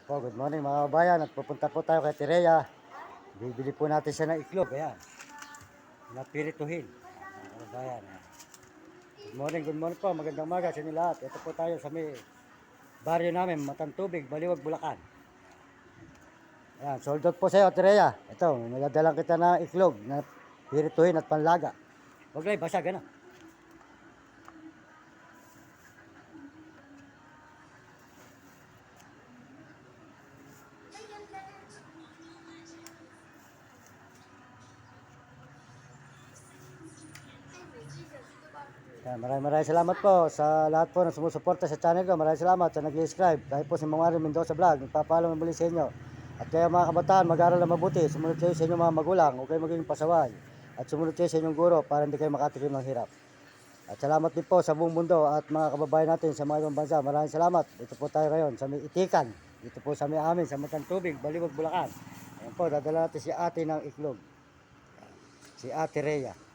Po, good morning mga kabayan. Nagpupunta po tayo kay Terea. Bibili po natin siya ng itlog. Ayan. Napirituhin. Mga kabayan. Ayan. Good morning po. Magandang umaga sa inyo lahat. Ito po tayo sa may baryo namin, Matantubig, Baliwag, Bulacan. Ayan, sold out po sa iyo, Terea. Ito, nagdadalang kita ng itlog na pirituhin at panlaga. Huwag lang, basag, ano? Maraming salamat po sa lahat po na sumusuporta sa channel ko. Maraming salamat sa nag-subscribe. Kahit po si Mang Mario Mendoza Vlog, nagpapaalam muli sa inyo. At kaya mga kabataan, mag-aral na mabuti. Sumunod kayo sa inyong mga magulang. Huwag kayo maging pasaway. At sumunod kayo sa inyong guro para hindi kayo makatikim ng hirap. At salamat din po sa buong mundo at mga kababayan natin sa mga ibang bansa. Maraming salamat. Ito po tayo ngayon sa may Itikan. Ito po sa may amin, sa Matantubig, Baliwag, Bulacan. Ayan po, dadala natin si ate ng iklog. Si Ate Rhea.